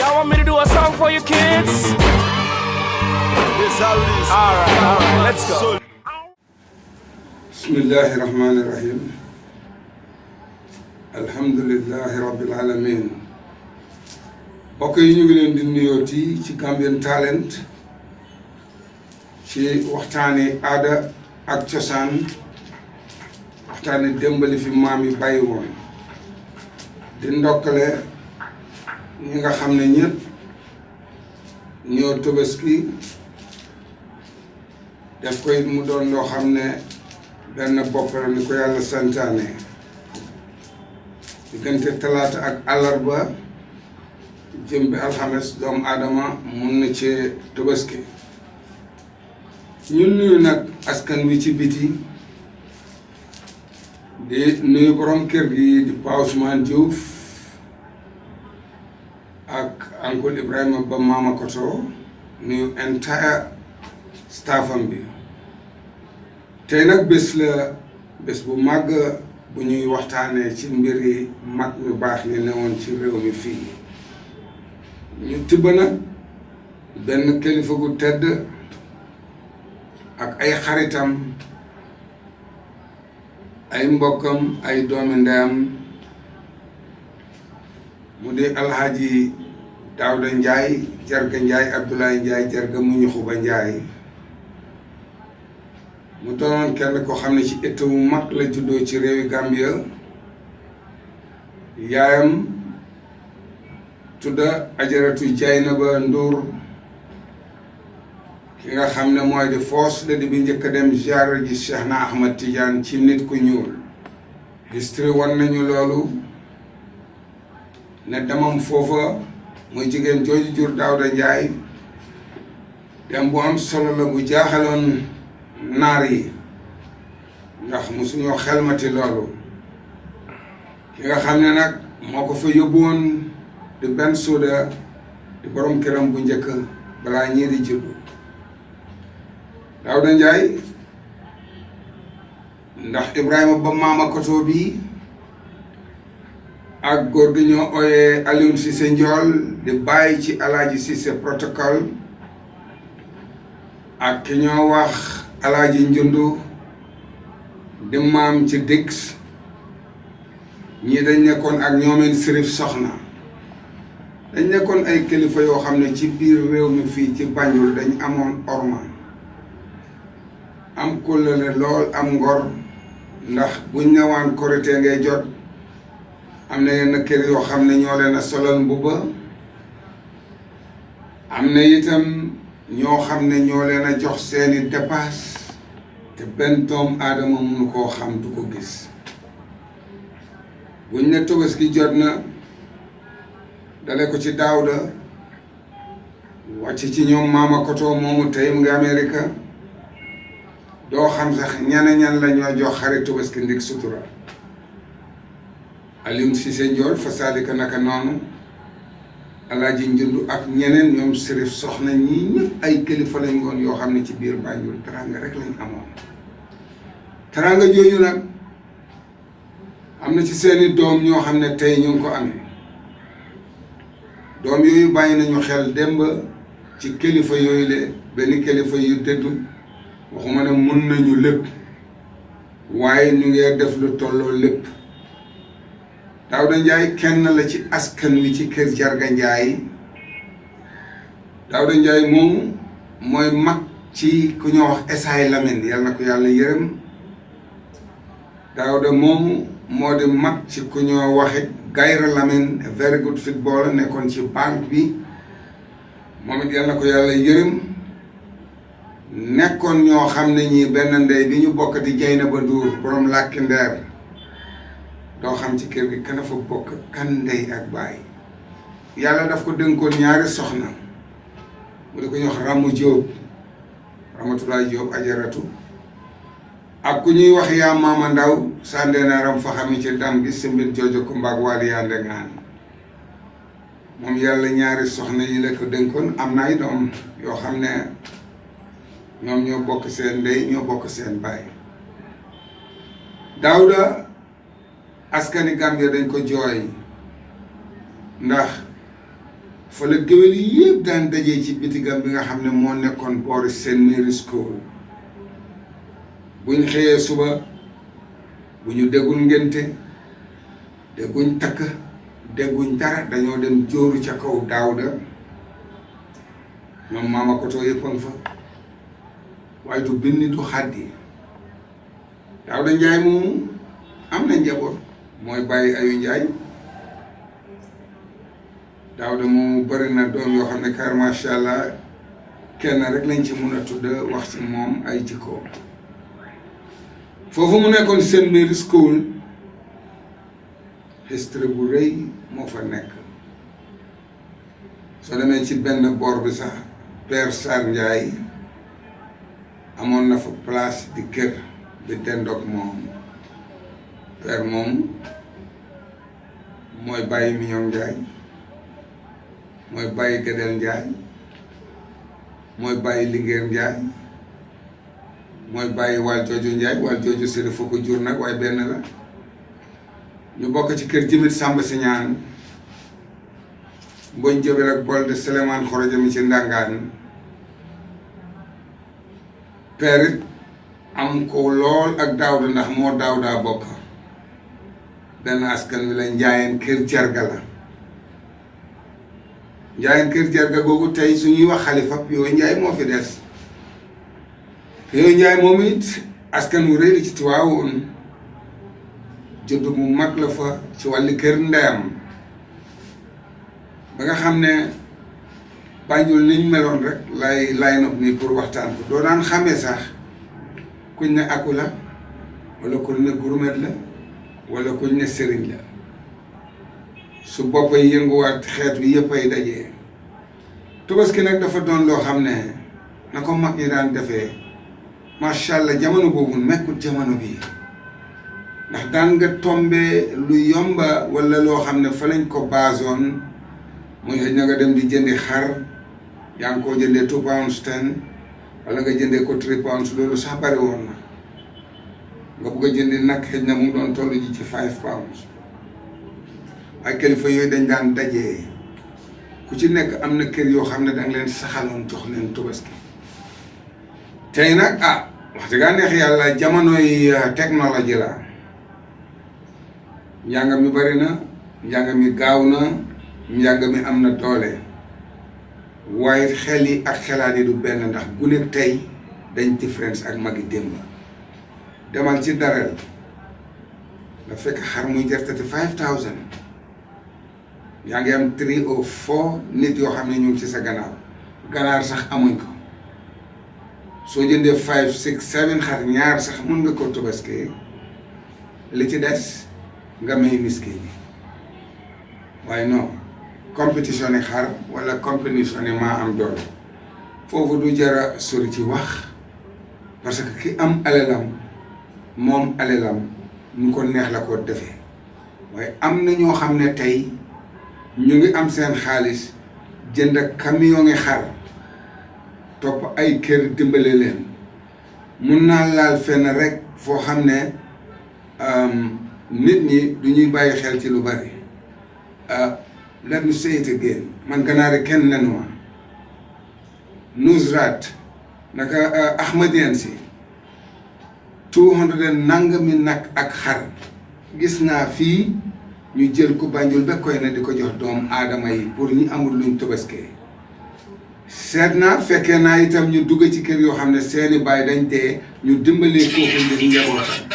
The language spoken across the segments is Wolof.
Y'all want me to do a song for you kids? Alright, let's go. Bismillahi rahmani rahim. Alhamdulillahi rabbil alamin. Mbokk yi ñu ngi leen di nuyooti ci Gambian Talent ci waxtaani aada ak cosaan waxtaani démbali fi maam yi bàyyi woon di ndokkale ñi nga xam ne ñëpp ñoo Tabaski def koy mu doon loo xam ne benn bopp la ni ko yàlla santaane diggante talaata ak àllarba jëm bi alxames doomu aadama mun na cee Tabaski ñun nuyu nag askan wi ci biti di nuyu borom kër gi di Pa Ousmane Diouf ak Uncle Ibrahima Ba Mama Koto nuyu entire staffam bi tey nag bés la bés bu màgg bu ñuy waxtaanee ci mbiri mag ñu baax ni newoon ci réew mi fii ñu tibb nag benn kilifa gu tedd ak ay xaritam ay mbokkam ay doomi ndeyam mu di alxaaji Daawda Njaay Jarga Njaay Abdoulaye Njaay Jarga mu ñu xuba Njaay mu doonoon kenn ko xam ne ci ëtt wu mag la juddoo ci réewi Gambia yaayam tudda Ajaratu Jaynaba Nduur ki nga xam ne mooy di foos la di bi njëkk a dem ziyaara ji Cheikh na Ahmad Tidiane ci nit ku ñuul history wan nañu loolu ne demam foofa muy jigéen jooju jur Daawda Njaay dem bu am solo la bu jaaxaloon naar yi ndax musuñoo xelmati loolu ki nga xam ne nag moo ko fa yóbbuwoon di benn suuda di borom këram bu njëkk balaa ñii di juddu Daawda Njaay ndax Ibrahima Ba Mama Koto bi ak góor gi ñoo ooyee Alioune Cissé Njool di bàyyi ci Alaaji Cissé protocole ak ki ñoo wax Alaaji Njundu di maam ci Dix ñii dañ nekkoon ak ñoomeen Sërif Soxna dañ nekkoon ay kilifa yoo xam ne ci biir réew mi fii ci Banjul dañ amoon orma am kóllëre lool am ngor ndax buñ newaan korite ngay jot am na yenn kër yoo xam ne ñoo leen a solal mbubba am na itam ñoo xam ne ñoo leen a jox seeni dépasse te benn doom aadama mënu koo xam du ko gis buñ ne Tabaski jot na dale ko ci Daawda wàcc ci ñoom Mama Koto moomu tey mu ngi Amérique doo xam sax ñan la ñoo jox xarit Tabaski ndig sutura Alioune Cissé Njool fa saalika naka noonu Alaaji Njundu ak ñeneen ñoom Sërif Soxna ñii ñëpp ay kilifa lañ woon yoo xam ne ci biir Banjul teranga rek lañ amoon teranga jooju nag am na ci seeni doom ñoo xam ne tey ñu ngi ko amee doom yooyu bàyyi nañu xel démb ci kilifa yooyu le benn kilifa yu dëddu waxuma ne mun nañu lépp waaye ñu ngi def lu tolloo lépp Daawda Njaay kenn la ci askan wi ci kër Jarga Njaay Daawda Njaay moomu mooy mag ci ku ñoo wax Esaay Lamin yal na ko yàlla yërëm Daawda moomu moo di mag ci ku ñoo waxe Gayra Lamin very good footballer nekkoon ci banque bi moom it yal na ko yàlla yërëm nekkoon ñoo xam ne ñii benn ndey bi ñu bokk di Jaynaba Nduur borom làkki ndeer doo xam ci kër gi kan fa bokk kan ndey ak baay yàlla daf ko dénkoon ñaari soxna mu di ko ñu wax Ramu Jóob Ramatulaay Jóob Ajaratu ak ku ñuy wax yaa Maama Ndaw sàndeena ram fa xami ci dam gi simbin joojo ko mbaag waali yaande ngaan moom yàlla ñaari soxna yi la ko dénkoon am na ay doom yoo xam ne ñoom ñoo bokk seen ndey ñoo bokk seen baay Daawda askani Gambia dañ ko jooy ndax fa la géwél yi yëpp daan dajee ci bitigam bi nga xam ne moo nekkoon boori St Mary's School buñ xëyee suba bu ñu déggul ngénte dégguñ takk dégguñ dara dañoo dem jóoru ca kaw Daawda ñoom maama koto yëppan fa waaye du binni du xaddi Daawda Njaay moomu am na njaboot mooy bàyyi Ayu Njaay Daawda moomu bari na doom yoo xam ne car macha allah kenn rek lañ ci mun a tudd wax ci moom ay jikko foofu mu nekkoon St Mary's School history bu rëy moo fa nekk soo demee ci benn boor bi sax Père Sarr Ndiaye amoon na fa place di kër di dendoog moom père moom mooy bàyyi Mignone Ndiaye mooy bàyyi Gédel Ndiaye mooy bàyyi Linguère Ndiaye mooy bàyyi Wal Jooju Ndiaye Wal Jooju Sëri foo ko jur nag waaye benn la ñu bokk ci kër Jimit Samba Siñaan Mboñ Jëbel ak Bol de Souleymane Xoroja mi ci Ndangaan père it am ko lool ak Daawda ndax moo Daawda bokk benn askan wi la Njaayeen kër Jarga la Njaayeen kër Jarga googu tey suñuy wax xalifa yooyu Njaay moo fi des yooyu Njaay moom it askan wu rëy la ci Tiwaawoon judd mu mag la fa ci wàlli kër ndeyam ba nga xam ne Banjul niñ meloon rek lay nopp nii pour waxtaan ko doo daan xamee sax kuñ ne aku la wala kuñ ne gurmet la wala kuñ ne sëriñ la su bopp yi yënguwaat xeet wi yëpp ay dajee Tabaski nag dafa doon loo xam ne na ko mag ñi daan defee macha allah jamono boobu nekkul jamono bii ndax daan nga tombe lu yomba wala loo xam ne fa lañ ko baasoon muy xëy na nga dem di jëndi xar yaa ngi koo jëndee 2 pounds 10 wala nga jëndee ko 3 pounds loolu sax bari woon na nga bugg a jëndi nag xëy na mu doon toll ji ci 5 pounds ay kilifa yooyu dañ daan dajee ku ci nekk am na kër yoo xam ne danga leen saxaloon jox leen Tabaski tey nag wax dëgg neex yàlla jamonoy technologie la njàng mi bari na njàng mi gaaw na njàng mi am na doole waaye xel yi ak xelaat yi du benn ndax gune tey dañ différence ak magi démb demal ci Darel nga fekk xar muy jar 35,000 yaa ngi am 3 or 4 nit yoo xam ne ñu ngi ci sa gannaaw ganaar sax amuñ ko soo jëndee 5 6 7 xar ñaar sax mun nga ko Tabaski li ci des nga may miskin yi waaye non compétition yi xar wala compétition yi maa am doole foofu du jara sori ci wax parce que ki am alelam moom alelam nu ko neex la ko defee waaye am na ñoo xam ne tey ñu ngi am seen xaalis jënd camion ngi xar topp ay kër dimbale leen mun naa laal fenn rek foo xam ne nit ñi du ñuy bàyyi xel ci lu bari let me say it again man ganaare kenn nenuma Nusrat naka Ahmadian si 200 nangami nag ak xar gis naa fii ñu jël ko Banjul ba koy na di ko jox doom aadama yi pour ñi amul luñ Tabaski seet naa fekkee naa itam ñu dugg ci kër yoo xam ne seeni baay dañ tee ñu dimbalee kooku ngir njabootam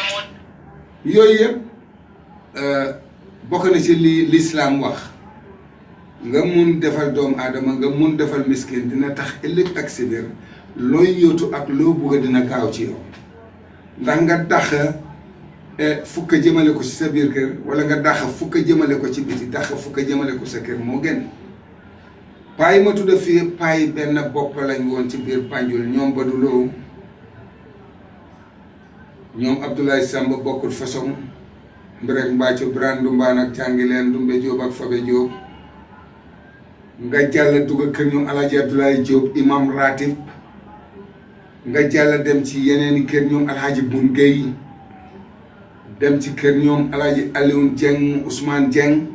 yooyu yëpp bokk na ci li lislaam wax nga mun defal doomu aadama nga mun defal miskin dina tax ëllëg ak si biir looy yóotu ak loo bugg dina gaaw ci yow ndax nga dax fukk jëmale ko ci sa biir kër wala nga dax fukk jëmale ko ci biti dax fukk jëmale ko sa kër moo gën paay ma tudda fii paay benn bopp lañ woon ci biir Banjul ñoom Baduloo ñoom Abdoulaye Samba bokkul façon Mbirek Mbacco Brandu Mbaan ak Jàngileen Dumbe Jóob ak Fabe Jóob nga jàll dugg kër ñoom Alaaji Abdoulaye Jóob imam ratib nga jàll dem ci yeneeni kër ñoom Alhaji Bun Gueye dem ci kër ñoom Alaaji Alioune Dieng Ousmane Dieng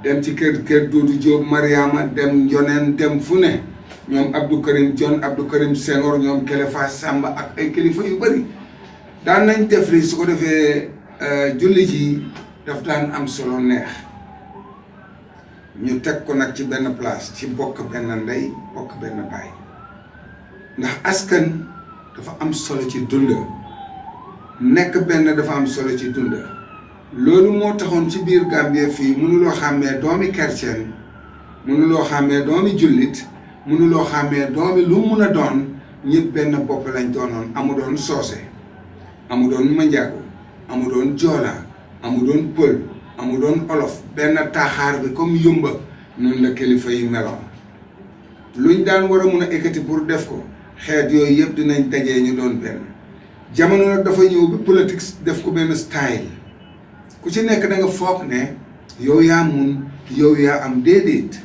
dem ci kër Doudou Diop Mariama dem Njoneen dem fu ne ñoom Abdou Karim John Abdou Karim Senghor ñoom Kelefa Samba ak ay kilifa yu bëri daan nañ def li su ko defee julli ji daf daan am solo neex ñu teg ko nag ci benn place ci bokk benn ndey bokk benn baay ndax askan dafa am solo ci dund nekk benn dafa am solo ci dund loolu moo taxoon ci biir Gambie fii mënuloo xàmmee doomi chrétien mënuloo xàmmee doomi jullit mënuloo xàmmee doomi lu mun a doon ñëpp benn bopp lañ doonoon amu doon soose amu doon manjaago amu doon joola amu doon pël amu doon olof benn taaxaar bi comme yumba noonu la kilifa yi meloon luñ daan war a mun a ekkati pour def ko xeet yooyu yëpp dinañ dajee ñu doon benn jamono nag dafa ñëw bi politique def ko benn style ku ci nekk da nga foog ne yow yaa mun yow yaa am déedéet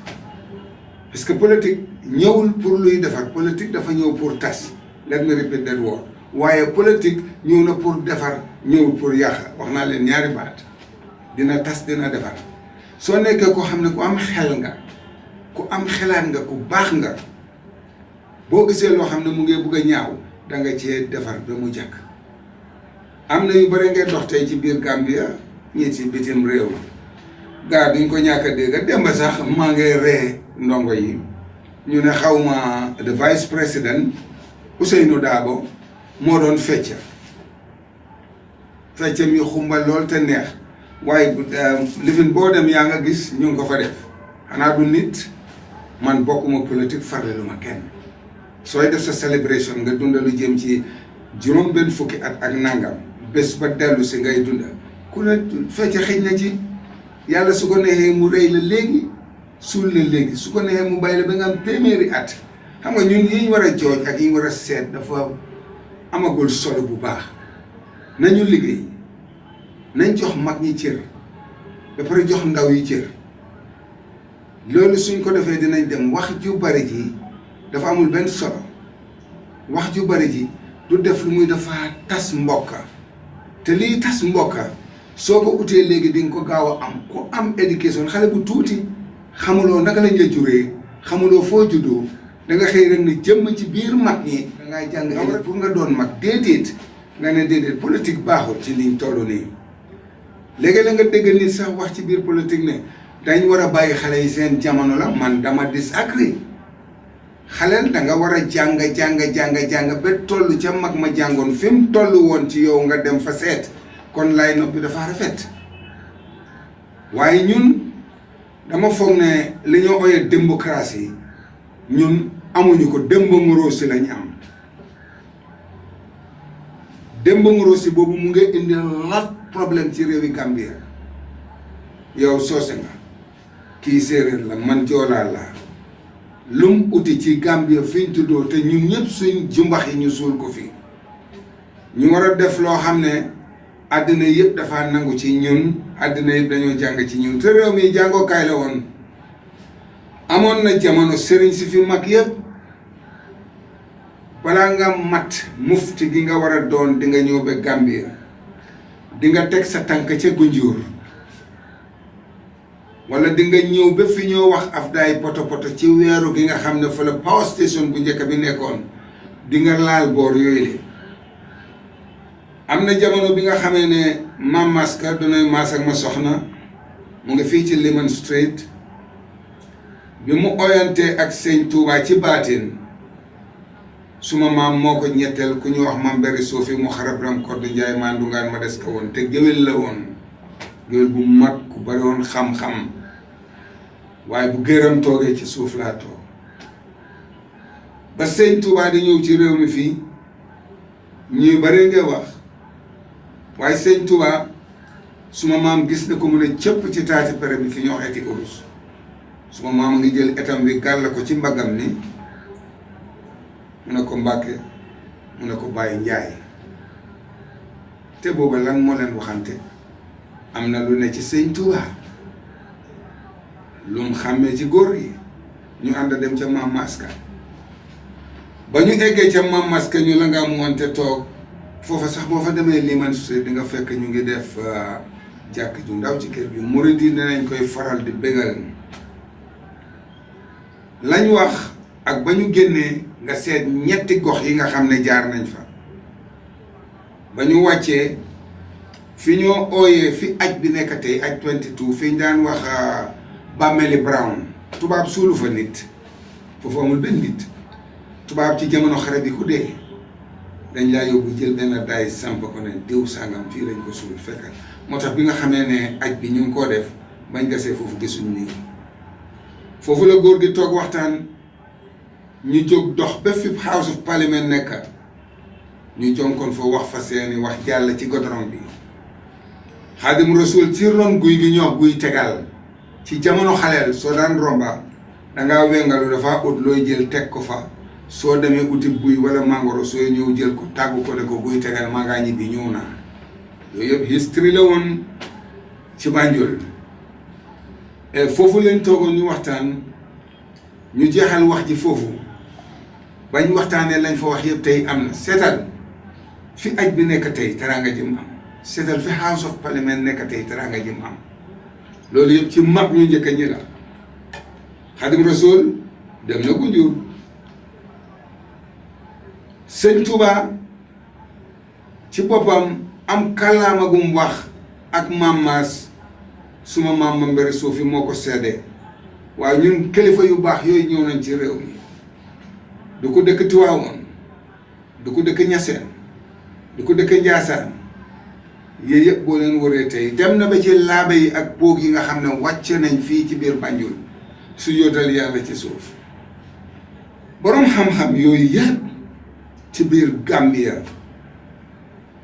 parce que politique ñëwul pour luy defar politique dafa ñëw pour tas let me repeat that word waaye politique ñëw na pour defar ñëwul pour yàq wax naa leen ñaari baat dina tas dina defar soo nekkee ko xam ne ku am xel nga ku am xelaat nga ku baax nga boo gisee loo xam ne mu ngi bugg a ñaaw da nga cee defar ba mu jàkk am na yu bëri ngay dox tey ci biir Gambia ñii ci bitim réew gaa duñ ko ñàkk a dégg démb sax maa ngi ree ndongo yi ñu ne xawma the vice président Ousainou Darboe moo doon fecca mi xumba lool te neex waaye lifin boo dem yaa nga gis ñu ngi ko fa def xanaa du nit man bokkuma politique farle lu ma kenn sooy def sa célébration nga dunda lu jëm ci juróom benn fukki at ak nangam bés ba dellu si ngay dunda ku ne fecca xëj na ci yàlla su ko neexee mu rëy la léegi suul la léegi su ko neexee mu bàyyi la ba nga am téeméeri at xam nga ñun yi ñu war a jooj ak yi ñu war a seet dafa amagul solo bu baax nañu liggéey nañ jox mag ñi cër ba pare jox ndaw yi cër loolu suñ ko defee dinañ dem wax ju bari ji dafa amul benn solo wax ju bari ji du def lu muy dafa tas mbokka te liy tas mbokka soo ko utee léegi di nga ko gaaw a am ku am éducation xale bu tuuti xamuloo naka lañ la juree xamuloo foo juddoo da nga xëy rek ne jëmm ci biir mag ñi da ngay jàng pour nga doon mag déedéet nga ne déedéet politique baaxul ci liñ toll nii léegi la nga dégg nit sax wax ci biir politique ne dañ war a bàyyi xale yi seen jamono la man dama disagree xaleel da nga war a jàng ba toll ca mag ma jàngoon fi mu toll woon ci yow nga dem fa seet kon lay noppi dafa rafet waaye ñun dama foog ne li ñoo ooyee démocratie ñun amuñu ko démb nguroosi lañ am démb nguroosi boobu mu ngi indi lot problème ci réewi Gambia yow soose nga kii séeréer la man joolaa la lum uti ci Gambia fiñ tuddoo te ñun ñëpp suñ jumbax yi ñu suul ko fi ñu war a def loo xam ne àddina yëpp dafa nangu ci ñun àddina yëpp dañoo jàng ci ñun te réew mi jàngookaay la woon amoon na jamono sëriñ si fi mag yëpp balaa nga mat mufti gi nga war a doon di nga ñëw ba Gambia di nga teg sa tànk ca Gunjur wala di nga ñëw ba fi ñoo wax Afdaay poto poto ci weeru gi nga xam ne fa la power station bu njëkk bi nekkoon di nga laal boor yooyu le am na jamono bi nga xamee ne Mam Maska doonay maas ak ma soxna mu ngi fii ci Liman Street bi mu oyantee ak Sëñ Tuubaa ci baatin suma maam moo ko ñetteel ku ñu wax Mam Beri Suufi mu xarab ram Koddu Njaay maa ndungaan ma des ko woon te géwél la woon géwél bu mag ku bari woon xam-xam waaye bu gëram toogee ci suuf laa toog ba Sëñ Tuubaa di ñëw ci réew mi fii ñuy bari nga wax waaye Sëñ Tuubaa suma maam gis na ko mu ne cëpp ci taati pere bi fi ñoo xeeti urus suma maam a ngi jël etam bi gàll ko ci mbaggam ni mu ne ko Mbàkke mu ne ko Baye Njaay te booba lan moo leen waxante am na lu ne ci Sëñ Tuubaa lu mu xàmmee ci góor gi ñu ànd dem ca Mam Maska ba ñu eggee ca Mam Maska ñu la nga am wante toog foofa sax boo fa demee Liman Street di nga fekk ñu ngi def jàkk ju ndaw ci kër gi murid yi dinañ koy faral di bégal lañ wax ak ba ñu génnee nga seet ñetti gox yi nga xam ne jaar nañ fa ba ñu wàccee fi ñoo ooyee fi aj bi nekk tey aj 22 fi ñu daan wax bàmmeeli Brown tubaab suulu fa nit foofu amul benn nit tubaab ci jamono xare bi ku dee dañ laa yóbbu jël benn daay samp ko ne diw sàngam fii lañ ko suul fekk moo tax bi nga xamee ne aj bi ñu ngi koo def bañ gasee foofu gisuñ nii foofu la góor gi toog waxtaan ñu jóg dox ba fi House of Parliament nekk ñu jonkoon fa wax fa seeni wax jàll ci goudron bi Xaadim Rasul ci ron guy gi ñoo guy tegal ci jamono xaleel soo daan romba dangaa wengalu dafa ut looy jël teg ko fa soo demee uti buy wala mangoro soo ñëw jël ko tàggu ko ne ko guy tegal maa ngaa ñibbi ñëw naa yooyu yëpp history la woon ci Banjul foofu leen toogoon ñu waxtaan ñu jeexal wax ji foofu bañ waxtaanee lañ fa wax yëpp tey am na seetal fi aj bi nekk tey teraanga jëm am seetal fi House of Parliament nekk tey teraanga jëm am loolu yëpp ci mag ñu njëkk ñi la Xaadim Rasul dem na Gunjur Sëñ Tuuba ci boppam am kàllaama gum wax ak Maam Maas suma maam ma mbere Suufi moo ko seede waaye ñun kilifa yu baax yooyu ñëw nañ ci réew mi du ko dëkk Tiwaawoon du ko dëkk Ñaseen du ko dëkk Njaasaan yooyu yëpp boo leen waree tey dem na ba ci laabe yi ak boog yi nga xam ne wàcce nañ fii ci biir Banjul su yóotal yàlla ci suuf boroom xam-xam yooyu yëpp ci biir Gambia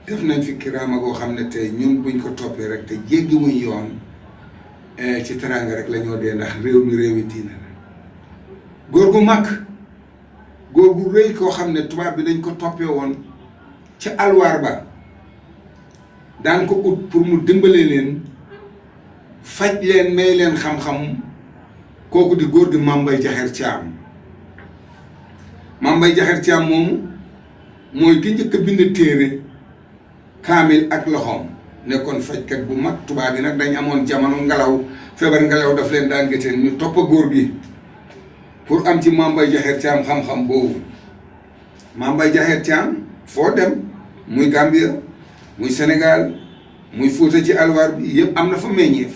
def nañ fi kiraama goo xam ne tey ñun buñ ko toppee rek te jéggi wuñ yoon ci teraanga rek la ñoo dee ndax réew mi réewi diina la góor gu mag góor gu rëy koo xam ne tubaab bi dañ ko toppee woon ci alwaar ba daan ko ut pour mu dimbale leen faj leen may leen xam-xam kooku di góor gi Mame Mbye Jaxeer Caam Mame Mbye Jaxeer Caam moomu mooy ki njëkk a bind téere kaamil ak loxoom nekkoon fajkat bu mag tubaab bi nag dañ amoon jamono ngelaw feebar ngelaw daf leen daan gétteen ñu topp góor gi pour am ci Mame Mbye Jaxeer Caam xam-xam boobu Mame Mbye Jaxeer Caam foo dem muy Gambia muy Sénégal muy Fuuta ci alwaar bi yëpp am na fa meññeef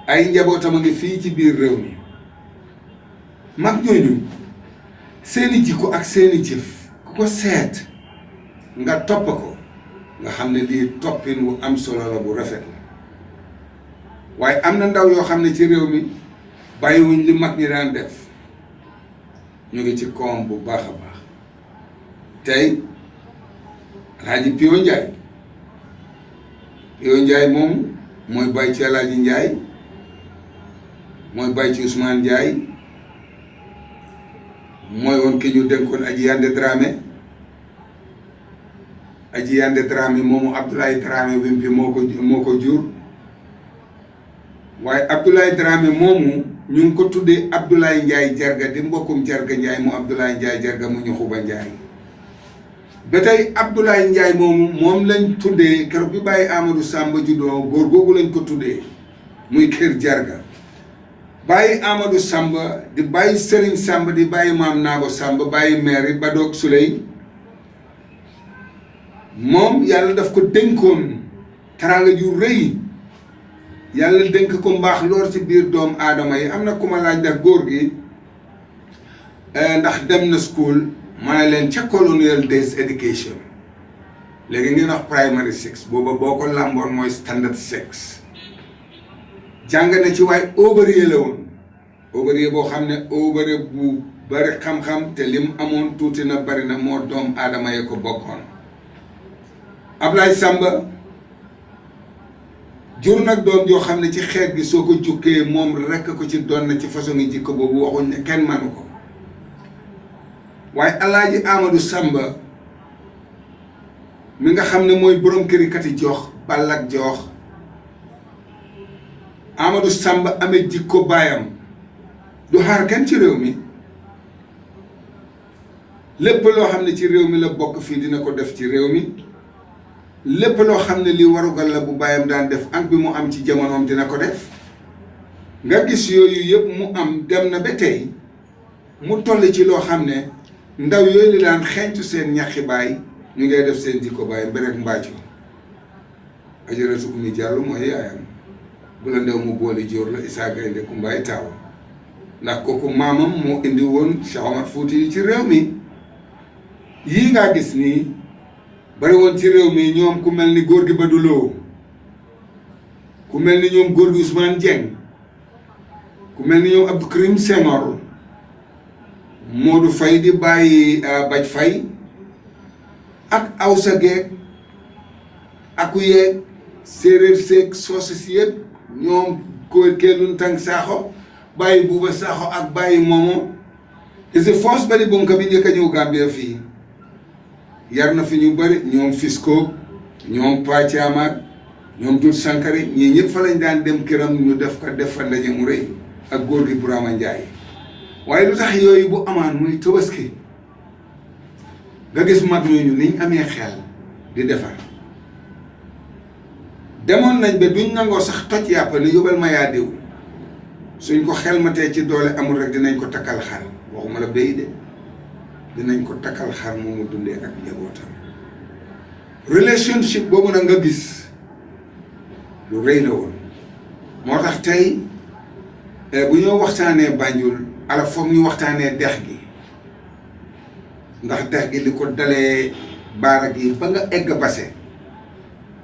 ay njabootam a ngi fii ci biir réew mi mag ñooñu seeni jikko ak seeni jëf ku ko seet nga topp ko nga xam ne lii toppin wu am solo la bu rafet la waaye am na ndaw yoo xam ne ci réew mi bàyyiwuñ li mag ñi daan def ñu ngi ci koom bu baax a baax tey Alaaji Pio Njaay Pio Njaay moom mooy bàyyi ci Alaaji Njaay mooy bàyyi ci Ousmane Njaay mooy woon ki ñu dénkoon Aji Yande Dramé Aji Yande Dramé moomu Abdoulaye Dramé Wimpi moo ko jur waaye Abdoulaye Dramé moomu ñu ngi ko tuddee Abdoulaye Njaay Jarga di mbokkum Jarga Njaay mu Abdoulaye Njaay Jarga mu ñu Xuba Njaay ba tey Abdoulaye Njaay moomu moom lañ tuddee keroog bi bàyyi Amadou Samba juddoo góor googu lañ ko tuddee muy kër Jarga bàyyi Amadou Samba di bàyyi Serigne Samba di bàyyi Maam Naago Samba bàyyi maire ba doog Suley moom yàlla daf ko dénkoon teraanga ju rëy yàlla dénk ko mbaax lool ci biir doomu aadama yi am na ku ma laaj ndax góor gi ndax dem na school ma ne leen ca colonial days education léegi ngeen wax primary 6 booba boo ko làmboon mooy standard 6 jàng na ci waaye ouvrier la woon ouvrier boo xam ne ouvrier bu bari xam-xam te lim amoon tuuti na bari na moo doom aadama yi ko bokkoon Ablaye Samba jur nag doom joo xam ne ci xeet gi soo ko jukkee moom rekk ko ci doon na ci façon yi jikko boobu waxuñ ne kenn manu ko waaye Alaaji Amadou Samba mi nga xam ne mooy borom këri kati jox ballak jox Amadou Samba amee jikko baayam du xaar kenn ci réew mi lépp loo xam ne ci réew mi la bokk fii dina ko def ci réew mi lépp loo xam ne li warugal la bu bàyyam daan def ak bi mu am ci jamonoom dina ko def nga gis yooyu yëpp mu am dem na ba tey mu toll ci loo xam ne ndaw yooyu li daan xeeñtu seen ñaxi baay ñu ngay def seen jikko baay mbérek mbàccu Ajaratu Umi Jàllo mooy yaayam bu la ndew mu booli jóor la Isaa Gaynde Kumbaay taaw ndax kooku maamam moo indi woon Cheikh Omar Fuuti yi ci réew mi yii ngaa gis nii bari woon ci réew mi ñoom ku mel ni góor gi Badou Lo ku mel ni ñoom góor gi Ousmane Dieng ku mel ni ñoom Abdou Karim Senghor Modou Faye di bàyyi Baj Faye ak Awsa Geek aku yeeg séeréer seeg soose si yëpp ñoom ko Keelun Tang Sakho bàyyi Buuba Sakho ak bàyyi Momo te si force bari bonka bi njëkk a ñëw Gambia fii yar na fi ñu bari ñoom Fisco ñoom Pacamaak ñoom Dut Sankari ñii ñëpp fa lañ daan dem këram ñu def fa ndaje mu rëy ak góor gi Burama Njaay waaye lu tax yooyu bu amaan muy Tabaski nga gis mag ñooñu niñ amee xel di defar demoon nañ ba duñ nangoo sax toj yàpp ne yóbbal ma yaa diw suñ ko xelmatee ci doole amul rek dinañ ko takkal xar waxuma la béy de dinañ ko takkal xar moomu dundee ak njabootam relationship boobu nag nga gis lu rëy la woon moo tax tey bu ñoo waxtaanee Banjul ala foog ñu waxtaanee dex gi ndax dex gi li ko dalee baara gi ba nga egg base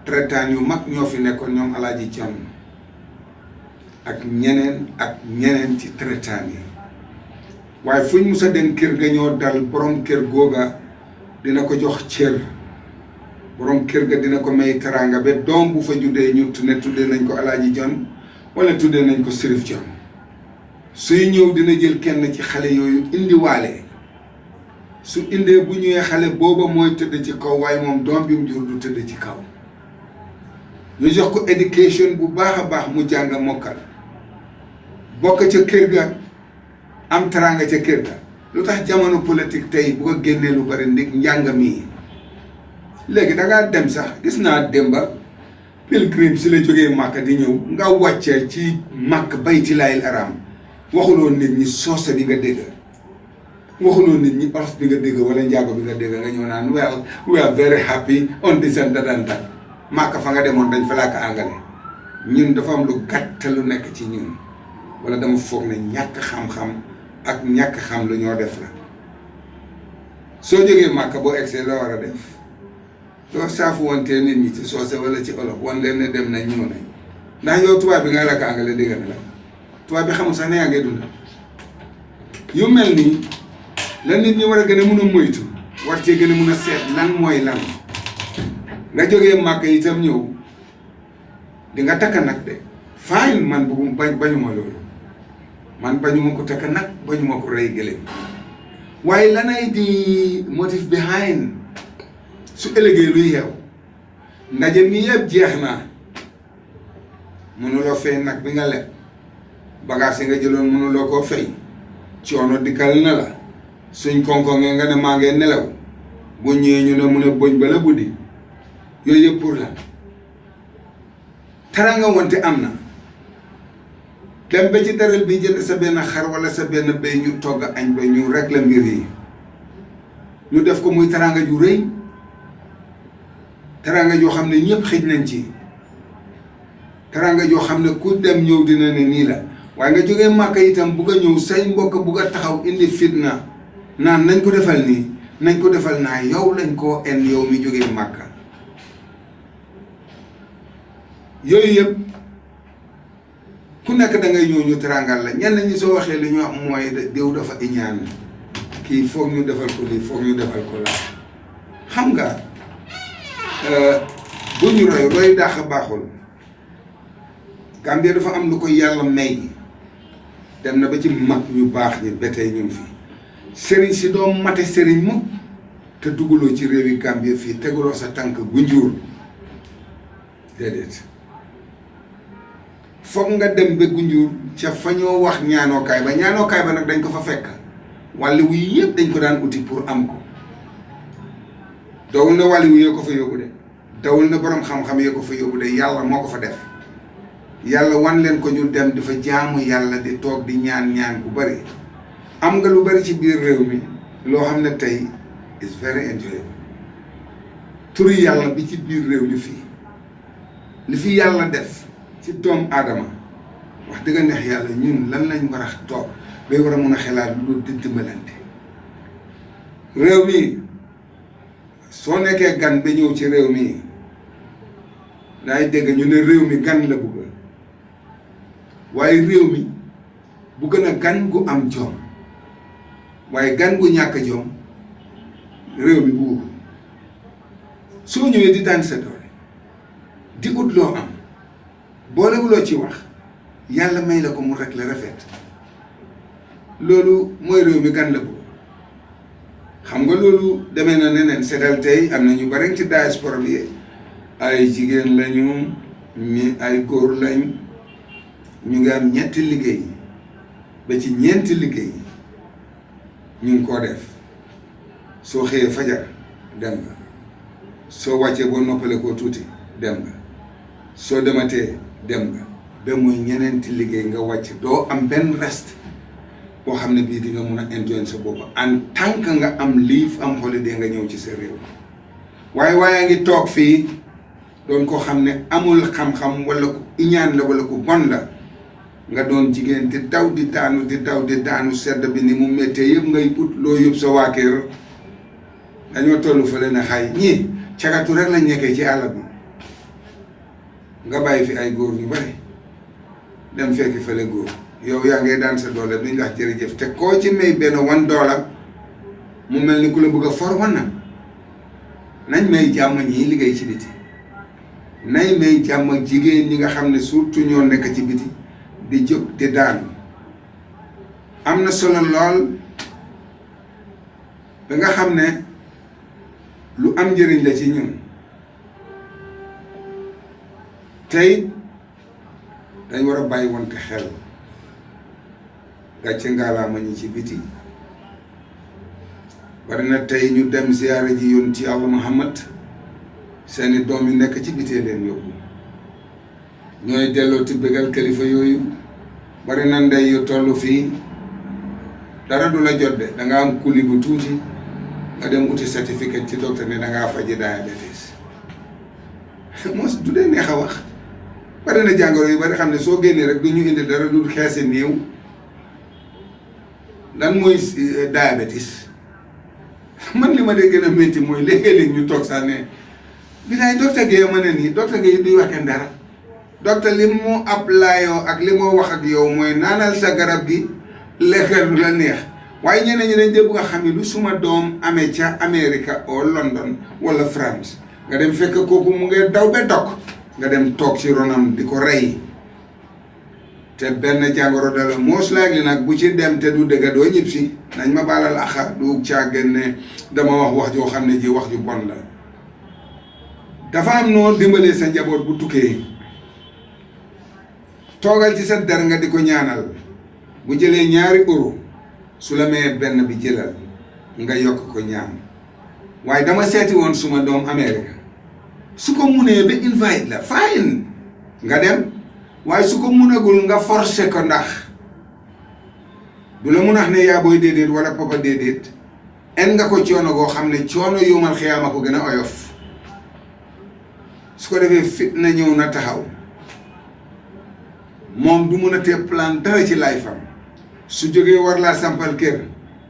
traitant yu mag ñoo fi nekkoon ñoom Alaaji Thiam ak ñeneen ci traitant yi waaye fuñ musa dem kër ga ñoo dal borom kër googa dina ko jox cër borom kër ga dina ko may teraanga ba doom bu fa juddee ñu ne tuddee nañ ko Alaaji Jon wala tuddee nañ ko Sirif Jon suy ñëw dina jël kenn ci xale yooyu indiwaale su indee bu ñëwee xale booba mooy tëdd ci kaw waaye moom doom bi mu jur du tëdd ci kaw ñu jox ko éducation bu baax a baax mu jàng mokkal bokk ca kër ga am teraanga ca kër ga lu tax jamono politique tey bu ko génnee lu bari ndig njàng mii léegi dangaa dem sax gis naa démba pilgrim si la jógee Màkka di ñëw nga wàccee ci Màkk baytilaayil aram waxuloo nit ñi soose bi nga dégg waxuloo nit ñi olof bi nga dégg wala njaago bi nga dégg nga ñëw naan well we are very happy on this and that and that Màkka fa nga demoon dañ fa làkk angale ñun dafa am lu gàtt lu nekk ci ñun wala dama foog ne ñàkk xam-xam ak ñàkk xam lu ñoo def la soo jógee Màkka boo egsee la war a def doo saafu wantee nit ñi ci soose wala ci olof wan leen ne dem nañ ñëw nañ ndax yow tubaab bi nga làkk angale dégg na la tubaab bi xamul sax ne yaa ngi dund yu mel nii la nit ñi war a gën a mun a moytu war cee gën a mun a seet lan mooy lan nga jógee Màkka itam ñëw di nga takka nag de fine man bëggu bañuma loolu man bañuma ko takka nag bañuma ko rey gëléem waaye lanay di motif behind su ëllëgee luy xew ndaje mi yëpp jeex naa mënuloo fay nag bi nga lekk bagage yi nga jëloon mënuloo koo fay coono dikkal na la suñ koŋ-koŋee nga ne maa ngee nelaw bu ñëwee ñu ne mu ne boñ ba la buddi yooyu yëpp pour la taranga wante am na dem ba ci daral bi jënd sa benn xar wala sa benn béy ñu togg añ ba ñu rek la mbir yi ñu def ko muy taranga ju rëy taranga joo xam ne ñëpp xëj nañ ci taranga joo xam ne ku dem ñëw dina ne nii la waaye nga jógee Màkka itam bugg a ñëw say mbokk bugg a taxaw indi fitna naan nañ ko defal nii nañ ko defal naa yow lañ koo en yow mi jógee Màkka yooyu yëpp ku nekk da ngay ñëw ñu teraangal la ñenn ñi soo waxee li ñu wax mooy diw dafa iñaan kii foog ñu defal ko lii foog ñu defal ko laa xam nga bu ñu roy daax baaxul Gambia dafa am lu ko yàlla may dem na ba ci mag ñu baax ñi ba tey ñu fi sëriñ si doo mate sëriñ mukk te dugguloo ci réewi Gambia fii teguloo sa tànk gunjuur déedéet foog nga dem ba gunjuur ca fa ñoo wax ñaanookaay ba nag dañ ko fa fekk wàllu wu yëpp dañ ko daan uti pour am ko doogul na wàllu wu yee ko fa yóbbu de dawul na borom xam-xam yee ko fa yóbbu de yàlla moo ko fa def yàlla wan leen ko ñu dem di fa jaamu yàlla di toog di ñaan bu bari am nga lu bari ci biir réew mi loo xam ne tey is very enjoyable turi yàlla bi ci biir réew mi fii li fi yàlla def ci doomu aadama wax dëgg neex yàlla ñun lan lañ war a toog bay war a mun a xelaat lu di dimbalante réew mi soo nekkee gan ba ñëw ci réew mi daay dégg ñu ne réew mi gan la bëgg waaye réew mi bëgg na gan gu am jom waaye gan gu ñàkk jom réew mi buur soo ñëwee di daan sa doole di ut loo am boolewuloo ci wax yàlla may la ko mu rek la rafet loolu mooy réew mi gan la bëgg xam nga loolu demee na neneen seetal tey am na ñu bari ci diaspora bi ay jigéen lañu ñi ay góor lañ ñu ngi am ñetti liggéey ba ci ñeenti liggéey ñu ngi koo def soo xëyee fajar dem nga soo wàccee boo noppale koo tuuti dem nga soo dematee dem nga ba muy ñeneenti liggéey nga wàcc doo am benn reste boo xam ne bii di nga mun a enjoy sa bopp en tant que nga am leave am holiday nga ñëw ci sa réew waaye ngi toog fii doon ko xam ne amul xam-xam wala ku iñaan la wala ku bon la nga doon jigéen di daw di daanu sedd bi ni mu méttee yëpp ngay ut loo yóbbu sa waa kër dañoo tollu fële ne xay ñii cagatu rek lañ nekkee ci àll bi nga bàyyi fi ay góor ñu bari dem fekki fële góor yow yaa ngay daan sa doole duñ wax jërëjëf te koo ci may benn $1 mu mel ni ku la bëgg a for na nañ may jàmm ñii liggéey ci biti nañ may jàmm jigéen ñi nga xam ne surtout ñoo nekk ci biti di jóg di daanu am na solo lool ba nga xam ne lu am njëriñ la ci ñun tey dañ war a bàyyi wante xel gàcce ngaalaama ñi ci biti bari na tey ñu dem ziyaare ji yoon ci Yàlla Muhammad seeni doom yi nekk ci bitee leen yóbbu ñooy delloo ti bégal kilifa yooyu bari na ndey yu toll fii dara du la jot de danga am kuli bu tuuti nga dem uti certificat ci docteur ne dangaa faji diabetes mos du dee neex a wax bari na jàngoro yu bari xam ne soo génnee rek du ñu indi dara du xeesi néew lan mooy diabetes man li ma dee gën a métti mooy léeg-léeg ñu toog sax ne bilaay docteur Guèye ma ne nii docteur Guèye duy waxee dara docteur li mu applayoo ak li moo wax ak yow mooy naanal sa garab gi lekkal lu la neex waaye ñeneen ñi dañ dee bëgg a xam ne lu suma doom amee ca Amérique o London wala France nga dem fekk kooku mu ngi daw ba dog nga dem toog ci ronam di ko rey te benn jàngoro dala moos laag li nag bu ci dem te du dëgg doo ñib si nañ ma baalal axa du càggeen ne dama wax joo xam ne ji wax ju bon la dafa am noo dimbalee sa njaboot bu tukkee toogal ci sa der nga di ko ñaanal bu jëlee €2 su la mayee benn bi jëlal nga yokk ko ñaan waaye dama seeti woon suma doom Amérique su ko munee ba invite la fine nga dem waaye su ko munagul nga forcer ko ndax du la mun a wax ne yaa booy déedéet wala papa déedéet en nga ko coono goo xam ne coono yumal xiyaama ko gën a oyof su ko defee fitna ñëw na taxaw moom du mun a te plan dara ci life am su jógee war laa sampal kër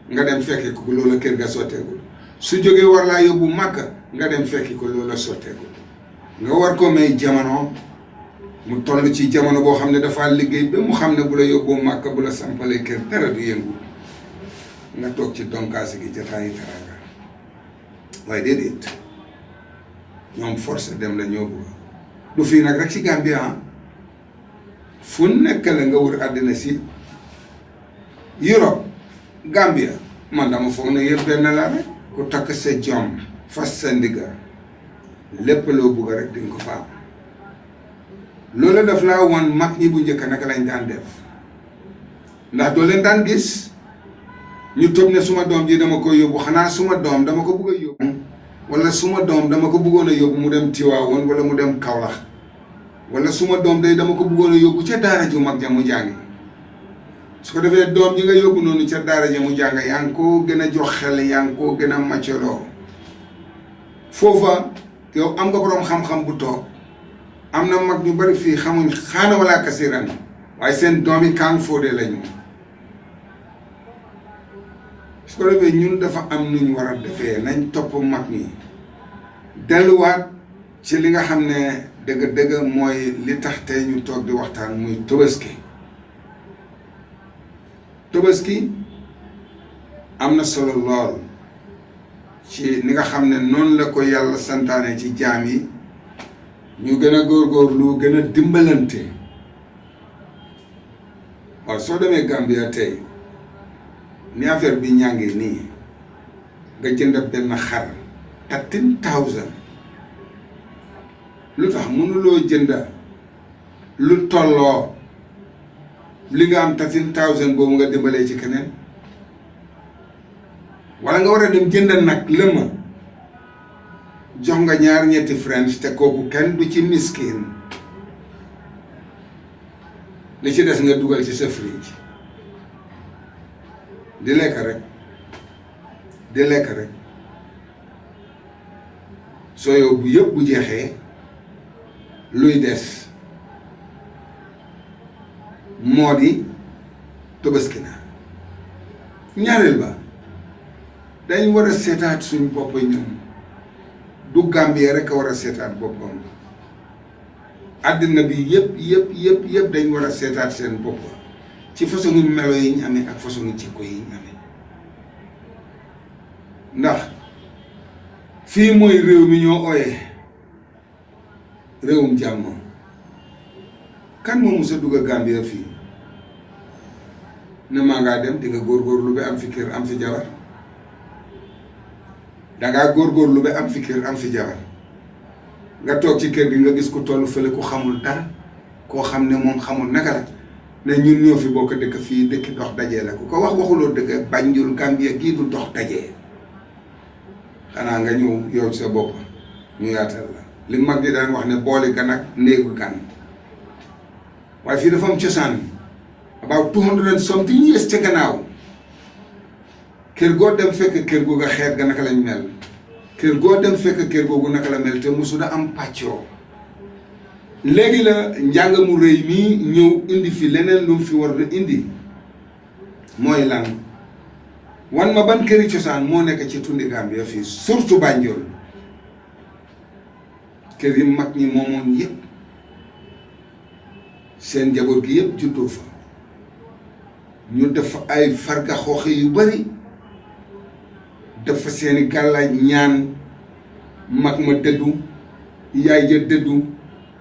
nga dem fekki ko loola kër ga sotteegul su jógee war laa yóbbu Makka nga dem fekki ko loola sotteegul nga war ko may jamono mu toll ci jamono boo xam ne dafa liggéey ba mu xam ne bu la yóbboo Makka bu la sampalee kër dara du yëngu nga toog ci donkaasi gi jotaayi teraanga waaye déedéet ñoom force dem la ñoo bëgg du fii nag rek ci Gambia fu nekk la nga wër àddina si Europe Gambia man dama foog ne yëpp benn la rek ku takk sa jom fas sa ndigga lépp loo bëgg rek di nga ko fa am loolu daf laa woon mag ñi bu njëkk naka lañ daan def ndax doo leen daan gis ñu toog ne suma doom ji dama ko yóbbu xanaa suma doom dama ko bëgg a yóbbu wala suma doom dama ko bëggoon a yóbbu mu dem Tiwaawoon wala mu dem Kaolack wala suma doom day dama ko bëggoon a yóbbu ca daara ju mag ja mu jàngi su ko defee doom ji nga yóbbu noonu ca daara ja mu jàng yaa ngi koo gën a jox xel yaa ngi koo gën a màccaloo foofa yow am nga boroom xam-xam bu toog am na mag ñu bari fii xamuñ xaana wala kasiran waaye seen doom yi kàng fóode lañu su ko defee ñun dafa am nuñ war a defee nañ topp mag ñi delluwaat ci li nga xam ne dëgg-dëgg mooy li tax tey ñu toog di waxtaan muy Tabaski Tabaski am na solo lool ci ni nga xam ne noonu la ko yàlla santaane ci jaam yi ñu gën a góorgóorlu gën a dimbalante waaw soo demee Gambia tey ni affaire bi ñàngi nii nga jënd benn xar 13,000 lu tax mënuloo jënd lu tolloo li nga am 13,000 boobu nga dimbalee ci keneen wala nga war a dem jënd nag lëma jox nga ñaar ñetti friends te kooku kenn du ci miskin li ci des nga dugal ci sa fridge di lekk rek soo yow bu yëpp bu jeexee luy des moo di Tabaski na ñaareel ba dañ war a seetaat suñ bopp ñoom du Gambie rek a war a seetaat boppam àddina bi yëpp dañ war a seetaat seen bopp ci façon melo yi ñu amee ak façon jikko yi ñu amee ndax fii mooy réew mi ñoo ooyee réewum jàmm kan moo mus a dugg a Gambia fii ne maa ngaa dem di nga góorgóorlu ba am fi kër am fi jabar dangaa góorgóorlu ba am fi kër am fi jabar nga toog ci kër gi nga gis ku toll fële ku xamul dara koo xam ne moom xamul naka la ne ñun ñoo fi bokk dëkk fii dëkki dox dajee la ku ko wax waxuloo dëgg Banjul Gambia gii du dox dajee xanaa nga ñëw yow sa bopp ñu yaatal la li mag ñi daan wax ne booli gan ak néegu gan waaye fii dafa am cosaan about 200 and something years ca gannaaw kër goo dem fekk kër googu xeet ga naka lañ mel kër goo dem fekk kër googu naka la mel te musu da am pàccoo léegi la njàng mu rëy mii ñëw indi fi leneen lu mu fi war a indi mooy lan wan ma ban këri cosaan moo nekk ci tundi Gambia fii surtout Banjul kër yi mag ñi moomoon yëpp seen njaboot gi yëpp juddoo fa ñu def ay farga xooxe yu bari def fa seeni gàllaaj ñaan mag ma dëddu yaay ja dëddu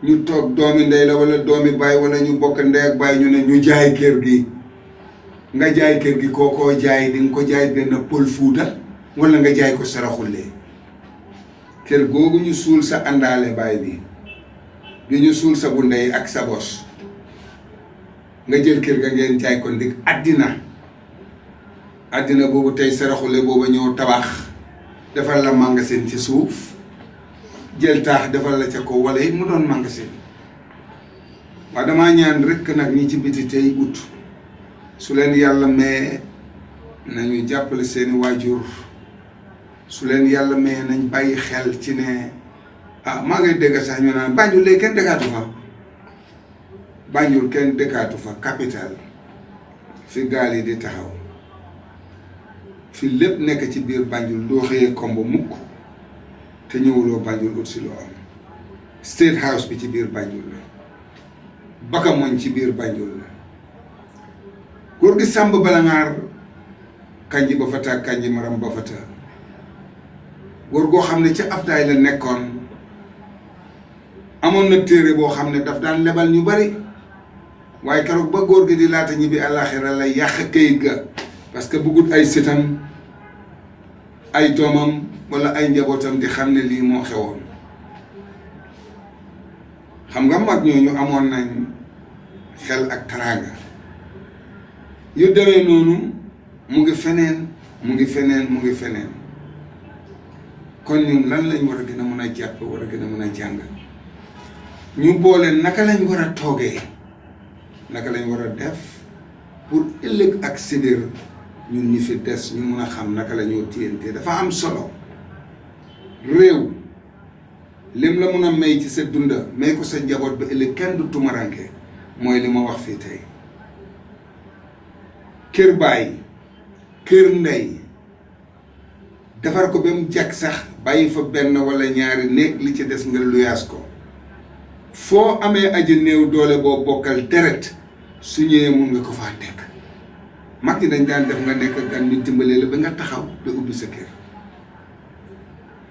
ñu toog doomi ndey la wala doomi baay wala ñu bokk ndey ak baay ñu ne ñu jaay kër gi nga jaay kër gi kookoo jaay di nga ko jaay benn pël fuuta wala nga jaay ko saraxulle kër googu ñu suul sa àndaale baay bi ñu suul sa bu ndey ak sa bos nga jël kër ga ngeen jaay ko ndig àddina boobu tey saraxule booba ñëw tabax defal la magasin ci suuf jël taax defal la ca ko wala it mu doon magasin waaye damaa ñaan rekk nag ñi ci biti tey ut su leen yàlla mee nañu jàppale seeni waajur su leen yàlla mee nañ bàyyi xel ci ne maa ngay dégg sax ñu naan Banjul léegi kenn dëkkaatu fa Banjul kenn dëkkaatu fa capital fi gaal yi di taxaw fi lépp nekk ci biir Banjul doo xëyee kombo mukk te ñëwuloo Banjul ut si loo am State House bi ci biir Banjul la Bakamoñ ci biir Banjul la góor gi Sàmb Balangaar kanji ba fata kanji maram ba fata góor goo xam ne ca aftaay la nekkoon amoon na téere boo xam ne daf daan lebal ñu bari waaye keroog ba góor gi di laata ñibbi àllaaxira la yàq kayit ga parce que bëggut ay sëtam ay doomam wala ay njabootam di xam ne lii moo xewoon xam nga mag ñooñu amoon nañ xel ak taraanga yu demee noonu mu ngi feneen kon ñun lan lañ war a gën a mën a jàpp war a gën a mën a jàng ñu boole naka lañ war a toogee naka lañ war a def pour ëllëg ak séddéer ñun ñi fi des ñu mun a xam naka la ñoo téyante dafa am solo réew lim la mun a may ci sa dunda may ko sa njaboot ba ëllëg kenn du tumaranke mooy li ma wax fii tey kër baay kër ndey defar ko ba mu jekk sax bàyyi fa benn wala ñaari néeg li ci des nga luyaas ko foo amee aji néew doole boo bokkal deret su ñëwee mun nga ko faa teg mag ñi dañ daan def nga nekk gan ñu dimbale la ba nga taxaw ba ubbi sa kër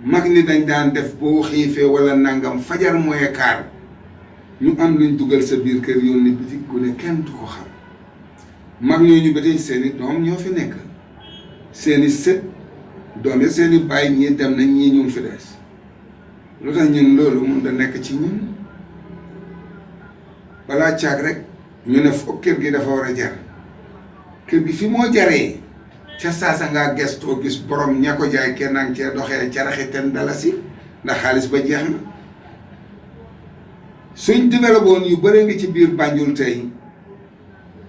mag ñi dañ daan def boo xiifee wala nangam fajar mooy kaar ñu am luñ dugal sa biir kër yónni bitig gu ne kenn du ko xam mag ñooñu ba tey seeni doom ñoo fi nekk seeni sët doom ya seeni baay ñii dem nañ ñii ñu ngi fi des lu tax ñun loolu mun da nekk ci ñun balaa caag rek ñu ne foog kër gi dafa war a jar kër gi fi moo jaree ca saasa ngaa gestoo gis borom ña ko jaay kenn nang cee doxee caraxi ten dalasi ndax xaalis ba jeex na suñ développé yu bëree ngi ci biir Banjul tey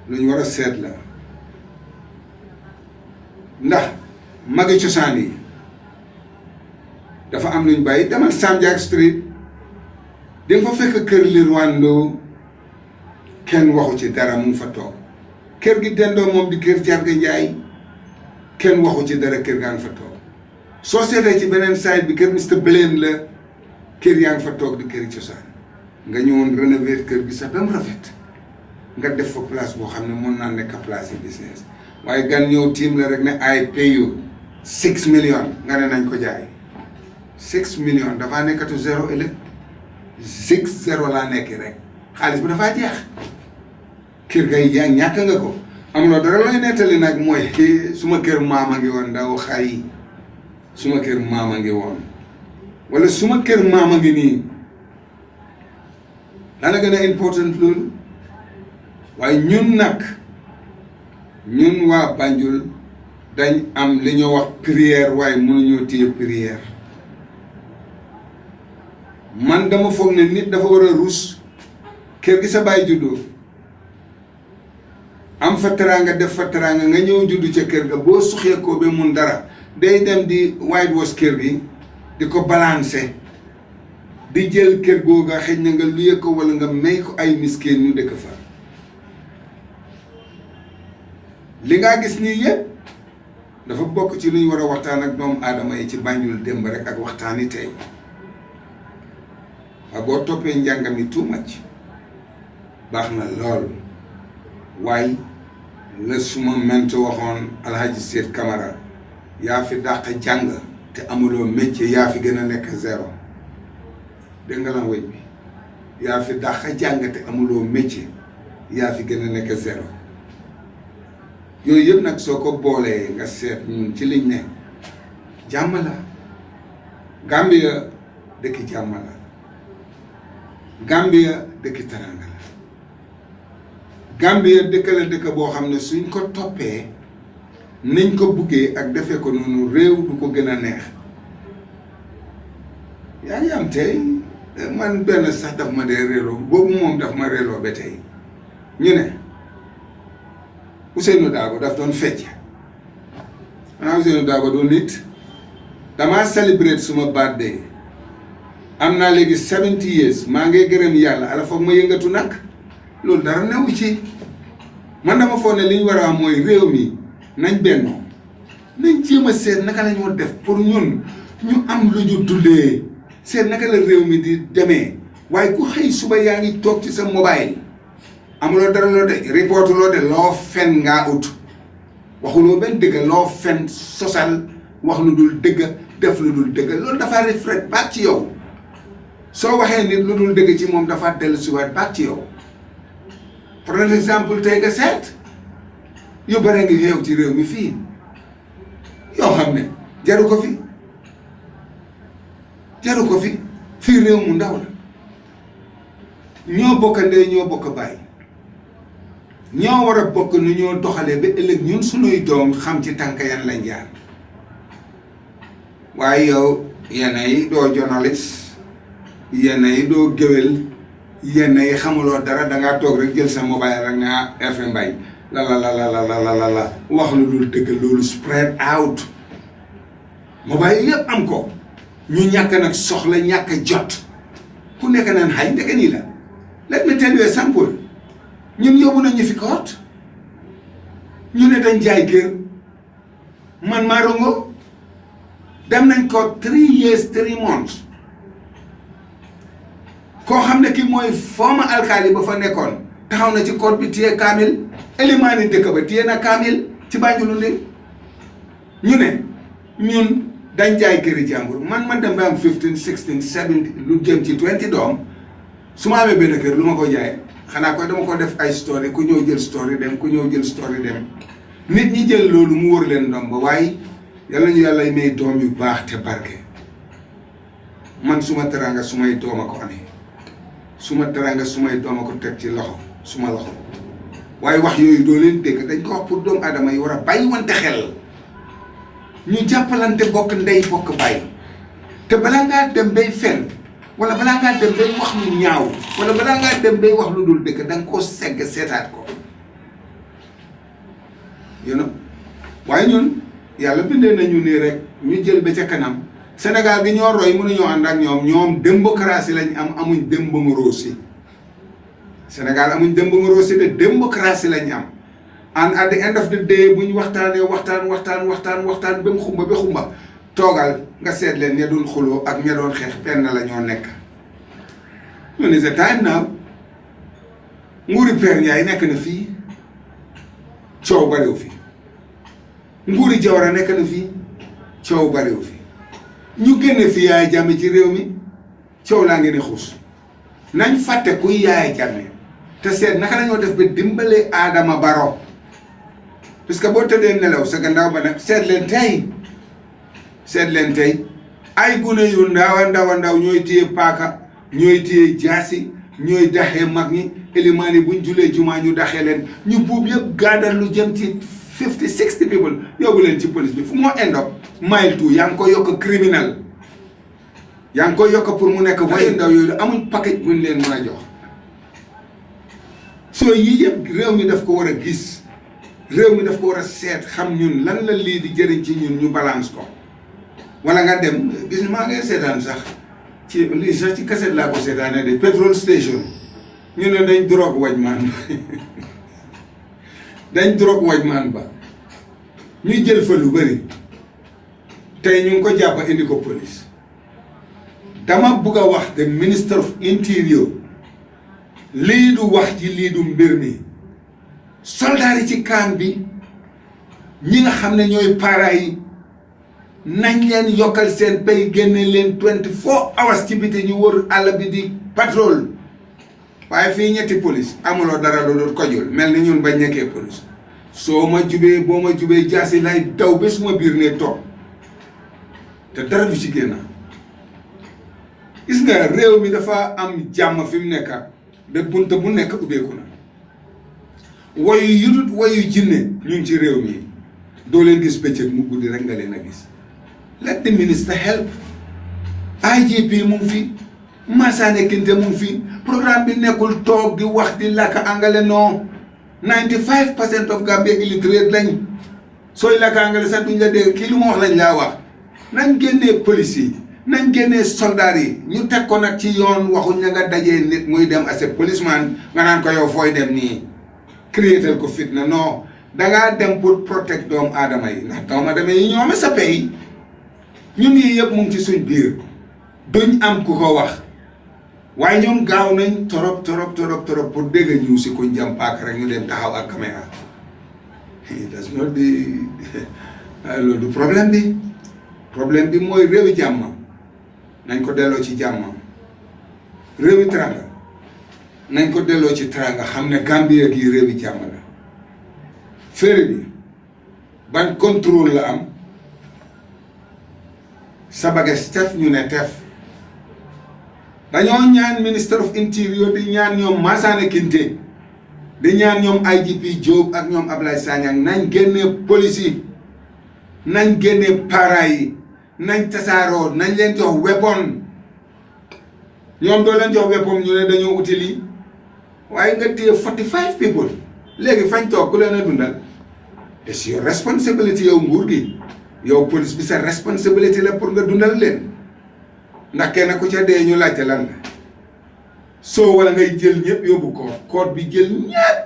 lu ñu war a seet la ndax magi cosaan yi dafa am luñ bàyyi demal Samjak Street di nga fa fekk kër Lirwando kenn waxu ci dara mu fa toog kër gi dendoo moom di kër Jarga Njaay kenn waxu ci dara kër gaa ngi fa toog soo seetee ci beneen side bi kër Mr Blaine la kër yaa ngi fa toog di këri cosaan nga ñëwoon rénover kër gi sax ba mu rafet nga def fa place boo xam ne mën naa nekk place business waaye gan ñëw tiim la rek ne I pay you 6 millions nga ne nañ ko jaay 6 millions dafaa nekkatu zéro ëllëg 6-0 laa nekki rek xaalis bi dafaa jeex kër ga yaa ñàkk nga ko amuloo dara looy nettali nag mooy suma kër maama ngi woon ndaw xay suma kër maama ngi woon wala suma kër maama ngi nii dana gën a important loolu waaye ñun nag ñun waa Banjul dañ am li ñoo wax prière waaye mënuñoo téye prière man dama foog ne nit dafa war a rus kër gi sa baay juddoo am fa teraanga def fa teraanga nga ñëw juddu ca kër ga boo suxee ko ba mun dara day dem di whitewash kër gi di ko balancer di jël kër googa xëy na nga luye ko wala nga may ko ay miskin ñu dëkk fa li ngaa gis nii yëpp dafa bokk ci lu ñu war a waxtaan ak doomu aadama yi ci Banjul démb rek ak waxtaan yi tey waaye boo toppee njàng mi too much baax na lool waaye la suma mente waxoon Alhaji Seyd Camara yaa fi dàq jàng te amuloo métier yaa fi gën a nekk zéro dégg nga la wéy bi yaa fi dàq jàng te amuloo métier yaa fi gën a nekk zéro yooyu yëpp nag soo ko boolee nga seet ñun ci liñ ne jàmm la Gambia dëkki jàmm la Gambia dëkki taranga la Gambia dëkk la dëkk boo xam ne suñ ko toppee nañ ko buggee ak defee ko noonu réew du ko gën a neex yaa ngi am tey man benn sax daf ma dee réeloo boobu moom daf ma réeloo ba tey ñu ne Ousseynou Dabo daf doon fecc xanaa Ousseynou Dabo doon nit damaa célébrer suma birthday am naa léegi 70 years maa ngi gërëm yàlla ala foog ma yëngatu nag loolu dara newu ci man dama foog ne li ñu war a am mooy réew mi nañ bennoo nañ jéem a seet naka la ñoo def pour ñun ñu am lu ñu dundee seet naka la réew mi di demee waaye ku xëy suba yaa ngi toog ci sa mobile amuloo dara loo de reportuloo de loo fen ngaa ut waxuloo benn dëgg loo fen sosal wax lu dul dëgg def lu dul dëgg loolu dafa reflète back ci yow soo waxee nit lu dul dëgg ci moom dafa dellu siwaat back ci yow par exemple tey nga seet yu bare ngi xew ci réew mi fii yoo xam ne jaru ko fi fii réew mu ndaw la ñoo bokk ndey ñoo bokk baay ñoo war a bokk nu ñoo doxalee ba ëllëg ñun sunuy doom xam ci tànk yan lañ jaar waaye yow yenn yi doo journaliste yenn yi doo géwél yenn yi xamuloo dara dangaa toog rek jël sa mobile rek ne FM Mbye la wax lu dul dëgg loolu spread out mobile yëpp am ko ñu ñàkk nag soxla ñàkk jot ku nekk naan xay ndeke nii la let me tell you a sample ñun yóbbu nañu fi koot ñu ne dañ jaay kër man maa rongo dem nañ ko 3 years 3 months koo xam ne ki mooy former alkaali ba fa nekkoon taxaw na ci code bi téye kaamil élément ni dëkk ba téye na kaamil ci Banjul ñu ne ñun dañ jaay këri jàmbur man dem ba am 15 16 17 lu jëm ci 20 doom su ma amee benn kër lu ma ko jaay xanaa koy dama ko def ay story ku ñëw jël story dem ku ñëw jël story dem nit ñi jël loolu mu wër leen doom ba waaye yàlla ñu yàlla may doom yu baax te barke man suma teranga sumay doom a ko amee suma teranga sumay doom a ko teg ci loxo suma loxo waaye wax yooyu doo leen dégg dañ ko wax pour doomu aadama yi war a bàyyi wante xel ñu jàppalante bokk ndey bokk bàyyi te balaa ngaa dem bay fen wala balaa ngaa dem bay wax lu ñaaw wala balaa ngaa dem bay wax lu dul dëgg da nga koo segg seetaat ko you know waaye ñun yàlla bindee nañu nii rek ñu jël ba ca kanam Sénégal gi ñoo roy mënuñoo ànd ak ñoom démocratie lañ am amuñ démocratie Sénégal amuñ démocratie de démocratie lañ am and at the end of the day bu ñu waxtaanee waxtaan ba mu xumba toogal nga seet leen ña doon xuloo ak ña doon xeex benn la ñoo nekk ñu ne c'est time now nguuri Père Ndiaye nekk na fii coow bariw fi nguuri Jawara nekk na fii coow bariw fi ñu génne fi Yaya Jammeh ci réew mi coow laa ngi ne xuus nañ fàtte kuy Yaya Jammeh te seet naka lañoo def ba dimbale Adama Barrow parce que boo tëddee nelaw sa gannaaw ba nag seet leen tey ay gune yu ndaw ñooy téye paaka ñooy téye jaasi ñooy daxee mag ñi élimaan yi buñ julee jumaa ñu daxee leen ñu buub yëpp gaadal lu jëm ci 50 60 people yóbbu leen ci police bi fu moo endop mile 2 yaa ngi ko yokk criminel yaa ngi ko yokk pour mu nekk wayu ndaw yooyu amuñ paquet buñ leen mën a jox soo yii yëpp réew mi daf ko war a gis réew mi daf ko war a seet xam ñun lan la lii di jëriñ ci ñun ñu balance ko wala nga dem gis maa ngi seetaan sax ci lii sax ci kaset laa ko seetaanee de petrol station ñu ne dañ drogue wajmaan ba ñu jël fa lu bëri tey ñu ngi ko jàpp indi ko police dama bugg a wax the minister of interior lii du wax ji lii du mbir mi soldaar yi ci camp bi ñi nga xam ne ñooy para yi nañ leen yokkal seen pay génne leen 24 hours ci biti ñu wër àll bi di patrol waaye fii ñetti police amuloo dara lu dul kojul mel ni ñun bañ nekkee police soo ma jubee boo ma jubee jaasi lay daw ba suma biir ne toog te dara du ci génn gis nga réew mi dafa am jàmm fi mu nekk ba bunta bu nekk ubbeeku na wayu yudut wayu jinne ñu ngi ci réew mi doo leen gis bëccëg mu guddi rek nga leen a gis let the minister help IGP mu ngi fi Massaane Kinte mu ngi fi programme bi nekkul toog di wax di làkk angale non 95% of Gambia illiterate lañ sooy làkk angale sax duñ la dégg kii lu ma wax lañ laa wax nañ génnee police yi nañ génnee soldats yi ñu teg ko nag ci yoon waxuñ na nga dajee nit muy dem as a policeman nga naan ko yow fooy dem nii créer ko fitna non dangaa dem pour protect doomu aadama yi ndax doomu aadama yi ñoo amee sa pay ñun yii yëpp mu ngi ci suñ biir duñ am ku ko wax waaye ñoom gaaw nañ torop pour dégg ñu si kuñ jam paak rek ñu leen taxaw ak caméra that's not the loolu du problème bi mooy réewi jàmm nañ ko delloo ci jàmm réewi teranga nañ ko delloo ci teranga xam ne Gambia gi réewi jàmm la féeri bi ban contrôle la am sabages tef ñu ne tef dañoo ñaan minister of interior di ñaan ñoom Massaane Kinte di ñaan ñoom IGP Jobe ak ñoom Ablaye Sanyang nañ génnee police yi nañ génnee para yi nañ tasaaroo nañ leen jox weapon ñoom doo leen jox weapon ñu ne dañoo uti lii waaye nga téye 45 people léegi fañ toog ku leen a dundal it's your responsibility yow nguur gi yow police bi sa responsibility la pour nga dundal leen ndax kenn ku ca dee ñu laajte lan la soo wala ngay jël ñëpp yóbbu koot bi jël ñëpp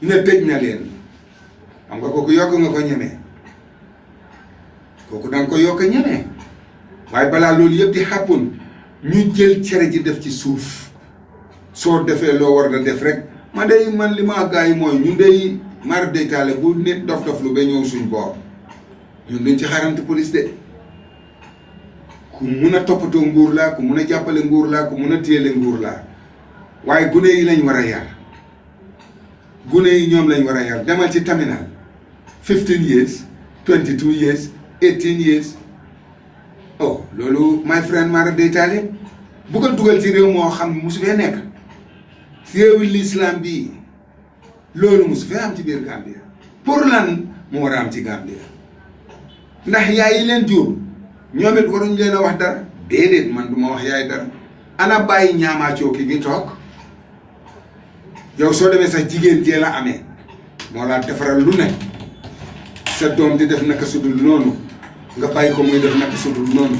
ne tëj na leen xam nga kooku yokk nga ko ñemee kooku danga ko yokk ñemee waaye balaa loolu yëpp di happen ñu jël cere ji def ci suuf soo defee loo war a def rek man li ma gars yi mooy ñun day mar deytaale bu nit dof lu ba ñëw suñ boor ñun duñ ci xarante police de ku mun a toppatoo nguur laa ku mun a jàppale nguur laa ku mun a téyele nguur laa waaye gune yi lañ war a yar gune yi ñoom lañ war a yar demal ci terminal 15 years 22 years 18 years oh loolu my friend mara deytaale bu ko dugal ci réew moo xam musu fee nekk ci réewi l'islam bii loolu musu fee am ci biir Gambia pour lan mu war a am ci Gambia ndax yaay yi leen jur ñoom it waruñ leen a wax dara déedéet man du ma wax yaay dara ana bàyyi ñaamaacoo ki gi toog yow soo demee sax jigéen jee la amee moo laa defaral lu ne sa doom di def naka sudul noonu nga bàyyi ko muy def naka sudul noonu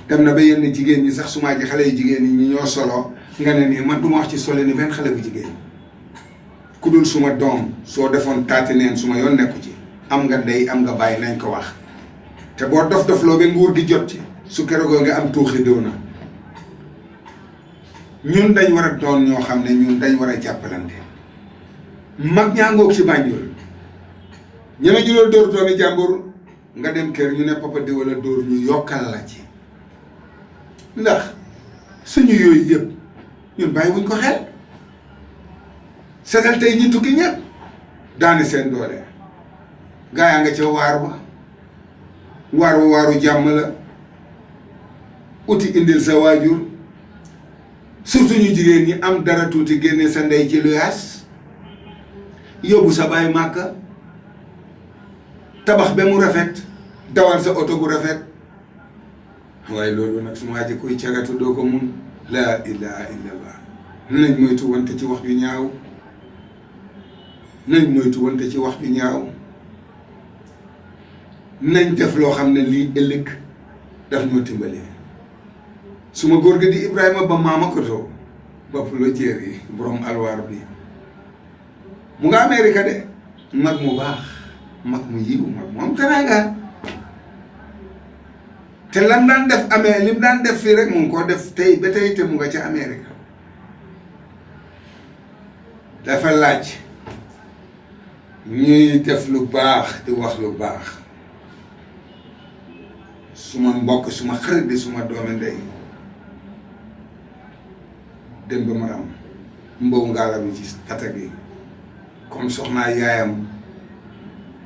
dem na ba yenn jigéen ñi sax sumaa ji xale yu jigéen ñi ñoo solo nga ne nii man du ma wax ci sole ni benn xale bu jigéen ku dul suma doom soo defoon taati neen suma yoon nekku ci am nga ndey am nga bàyyi nañ ko wax te boo dof-dofloo ba nguur gi jot ci su keroogoo nga am tuuxi diw na ñun dañ war a doon ñoo xam ne ñun dañ war a jàppalante mag ñaa ngoog ci Banjul ñeme ñu loolu dóor doomi jàmbur nga dem kër ñu ne papa di wala dóor ñu yokkal la ci ndax suñu yooyu yëpp ñun bàyyi wuñ ko xel seetal tey ñi tukki ñëpp daani seen doole gaa yaa nga ca waaru jàmm la uti indil sa waajur surtout ñu jigéen ñi am dara tuuti génne sa ndey ci luyaas yóbbu sa baay màkka tabax ba mu rafet dawal sa oto bu rafet waaye loolu nag suma aji koy cagatu doo ko mun laa ilaha illallah nañ moytu wante ci wax ju ñaaw nañ moytu wante ci wax ju ñaaw nañ def loo xam ne lii ëllëg daf ñoo timbalee suma góor gi di Ibrahima ba maama koto bopp la jéer yi borom alwaar bi mu nga Amérique de mag mu baax mag mu yiw mag mu am teraanga te lam daan def lim daan def fii rek mu ngi koo def tey ba tey te mu nga ca Amérique dafa laaj ñuy def lu baax di wax lu baax suma mbokk suma xarit di suma doomi ndey dem ba maram mbow ngaala bi ci kata gi comme soxnaa yaayam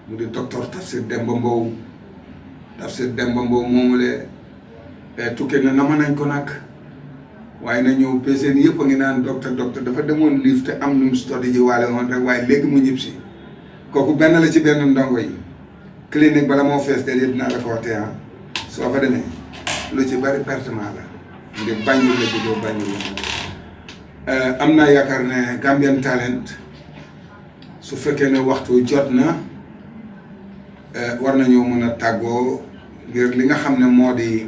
mu di docteur Tafsir Demba Mbow moomule tukkee na nama nañ ko nag waaye na ñëw PCN yëpp a ngi naan docteur dafa demoon liif te am nu mu study ji waale woon rek waaye léegi mu ñib si kooku benn la ci benn ndongo yi clinique bala moo fees del yëpp naa la ko waxtee soo fa demee lu ci bari pertement la ndi Banjul la juddoo Banjul la am naa yaakaar ne Gambian Talent su fekkee ne waxtu jot na war nañoo mën a tàggoo ngir li nga xam ne moo di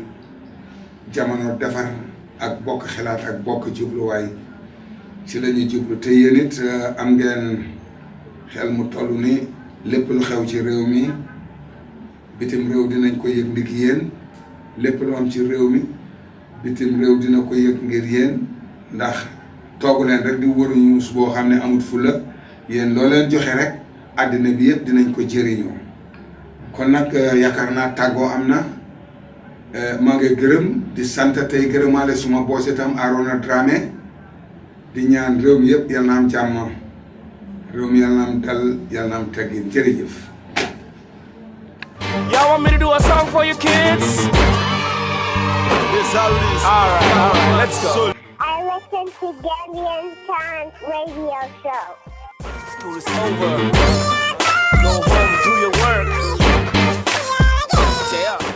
jamono defar ak bokk xalaat ak bokk jubluwaay ci la ñuy jublu te yéen it am ngeen xel mu toll ni lépp lu xew ci réew mi bitim réew dinañ ko yëg ndig yéen lépp lu am ci réew mi bitim réew dina ko yëg ngir yéen ndax toogu leen rek di wëru ñuus boo xam ne amut fula yéen loo leen joxe rek àddina bi yëpp dinañ ko jëriñoo kon nag yaakaar naa tàggoo am na maa ngi gërëm di sant tey gërëmaale suma boos itam Arona Dramé di ñaan réew mi yëpp yal na am jàmm réew mi yal na am dal yal na am teggin jërëjëf. Y'all want me to do a song for you kids? Alright, let's go. I listen to Gambian Talent Radio Show. School is over. Go home, do your work. Yeah.